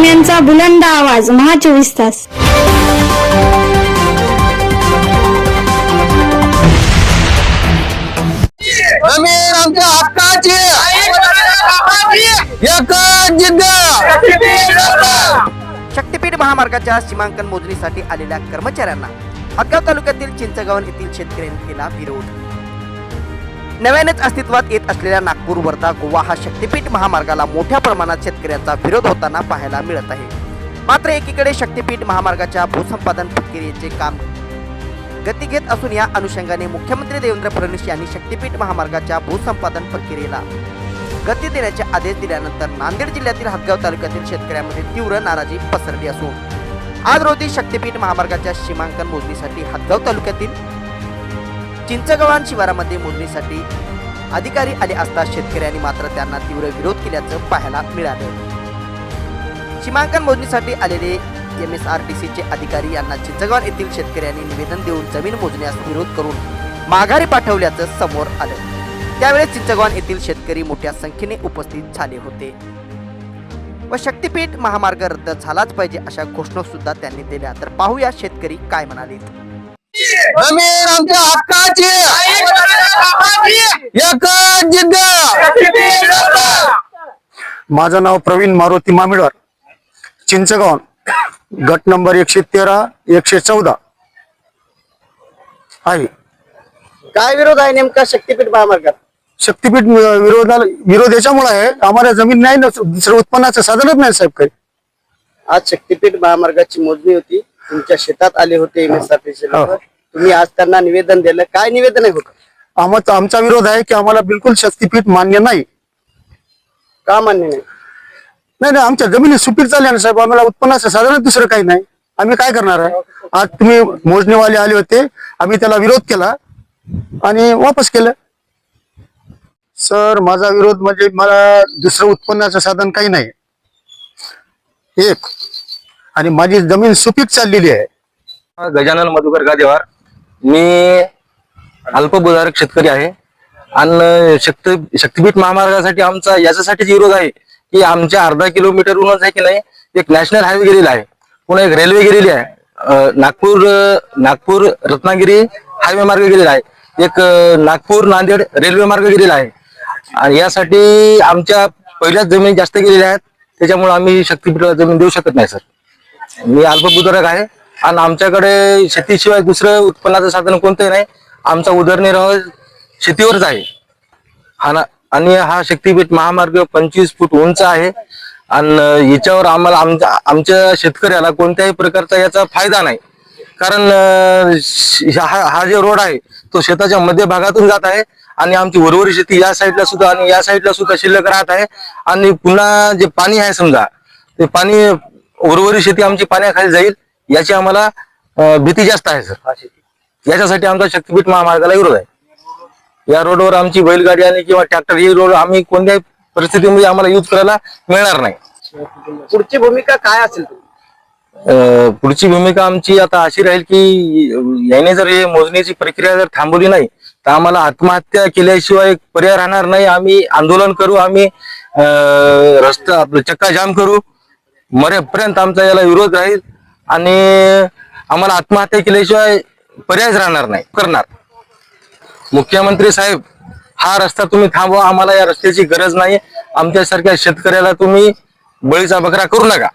बातम्यांचा बुलंद आवाज महा 24 तास। जमीन आमच्या हक्काची एकच जिद्द। शक्तीपीठ महामार्गाच्या सीमांकन मोजणीसाठी आलेल्या कर्मचाऱ्यांना हदगाव तालुक्यातील चिंचगावन येथील शेतकऱ्यांनी केला विरोध। नव्यानेच अस्तित्वात येत असलेल्या नागपूर वर्धा गोवा हा शक्तीपीठ महामार्गाला मोठ्या प्रमाणात शेतकऱ्यांचा विरोध होताना पाहायला मिळत आहे। मात्र एकीकडे शक्तीपीठ महामार्गाच्या भूसंपादन प्रक्रियेचे काम गती घेत असून या अनुषंगाने मुख्यमंत्री देवेंद्र फडणवीस यांनी शक्तीपीठ महामार्गाच्या भूसंपादन प्रक्रियेला गती देण्याचे आदेश दिल्यानंतर नांदेड जिल्ह्यातील हदगाव तालुक्यातील शेतकऱ्यांमध्ये तीव्र नाराजी पसरली असून आज रोजी शक्तीपीठ महामार्गाच्या सीमांकन मोजणीसाठी हदगाव तालुक्यातील चिंचगावन शिवारामध्ये मोजणीसाठी अधिकारी आले असता शेतकऱ्यांनी मात्र त्यांना तीव्र विरोध केल्याचं पाहायला मिळालं। सीमांकन मोजणीसाठी आलेले MSRDCचे अधिकारी यांना चिंचगावन येथील शेतकऱ्यांनी निवेदन देऊन जमीन मोजण्यास विरोध करून माघारी पाठवल्याचं समोर आलं। त्यावेळेस चिंचगावन येथील शेतकरी मोठ्या संख्येने उपस्थित झाले होते व शक्तीपीठ महामार्ग रद्द झालाच पाहिजे अशा घोषणा सुद्धा त्यांनी दिल्या। तर पाहूया शेतकरी काय म्हणाले। जमीन आमच्या हक्काची एकच जिद्द। माझं नाव प्रवीण मारुती मामिळवार, चिंचगावन, गट नंबर 113 114 आहे। काय विरोध आहे नेमका शक्तीपीठ महामार्गात? शक्तीपीठ विरोध याच्यामुळे आहे, आम्हाला जमीन नाही ना, दुसरं उत्पन्नाचं साधनच नाही साहेब काही। आज शक्तीपीठ महामार्गाची मोजणी होती, तुमच्या शेतात आले होते MSRDC लोक, तुम्ही आज त्यांना निवेदन दिलं, काय निवेदन आहे होतं? आमचा विरोध आहे की आम्हाला बिलकुल शक्तीपीठ मान्य नाही। का मान्य नाही? नाही आमच्या जमिनी सुपीक चालल्या ना साहेब, आम्हाला उत्पन्नाचं साधनच दुसरं काही नाही, आम्ही काय करणार आहे? आज तुम्ही मोजणीवाले आले होते, आम्ही त्याला विरोध केला आणि वापस केलं। सर माझा विरोध म्हणजे मला दुसरं उत्पन्नाचं साधन काही नाही एक, आणि माझी जमीन सुपीक चाललेली आहे। गजानन मधुकर गादेवार, मी अल्पभूधारक शेतकरी आहे आणि शक्तीपीठ महामार्गासाठी आमचा याच्यासाठीच विरोध आहे की आमच्या अर्धा किलोमीटरहूनच आहे की नाही एक नॅशनल हायवे गेलेला आहे, पुन्हा एक रेल्वे गेलेली आहे, नागपूर रत्नागिरी हायवे मार्ग गेलेला आहे, एक नागपूर नांदेड रेल्वे मार्ग गेलेला आहे आणि यासाठी आमच्या पहिल्याच जमीन जास्त गेलेल्या आहेत, त्याच्यामुळे आम्ही शक्तीपीठाला जमीन देऊ शकत नाही सर। मी अल्पभूधारक आहे आणि आमच्याकडे शेतीशिवाय दुसरं उत्पन्नाचं साधन कोणतंही नाही, आमचा उदरनिर्वाह शेतीवरच आहे। आणि हा शक्तीपीठ महामार्ग 25 फूट उंच आहे आणि याच्यावर आम्हाला आमच्या शेतकऱ्याला कोणत्याही प्रकारचा याचा फायदा नाही, कारण हा जे रोड आहे तो शेताच्या मध्य भागातून जात आहे आणि आमची उर्वरित शेती या साईडला सुद्धा आणि या साईडला सुद्धा शिल्लक राहत आहे आणि पुन्हा जे पाणी आहे समजा ते पाणी उर्वरित शेती आमची पाण्याखाली जाईल याची आम्हाला भीती जास्त आहे सर। याच्यासाठी आमचा शक्तीपीठ महामार्गाला विरोध आहे। या रोडवर आमची बैलगाडी आणि किंवा ट्रॅक्टर ही रोड आम्ही कोणत्याही परिस्थितीमध्ये आम्हाला यूज करायला मिळणार नाही। पुढची भूमिका काय असेल? पुढची भूमिका आमची आता अशी राहील की याने जर हे मोजणीची प्रक्रिया जर थांबवली नाही तर आम्हाला आत्महत्या केल्याशिवाय पर्याय राहणार नाही। आम्ही आंदोलन करू, आम्ही रस्ता आपलं चक्का जाम करू, मरेपर्यंत आमचा याला विरोध राहील आणि आम्हाला आत्महत्या केल्याशिवाय पर्यायच राहणार नाही करणार। मुख्यमंत्री साहेब हा रस्ता तुम्ही थांबवा, आम्हाला या रस्त्याची गरज नाही, आमच्यासारख्या शेतकऱ्याला तुम्ही बळीचा बकरा करू नका।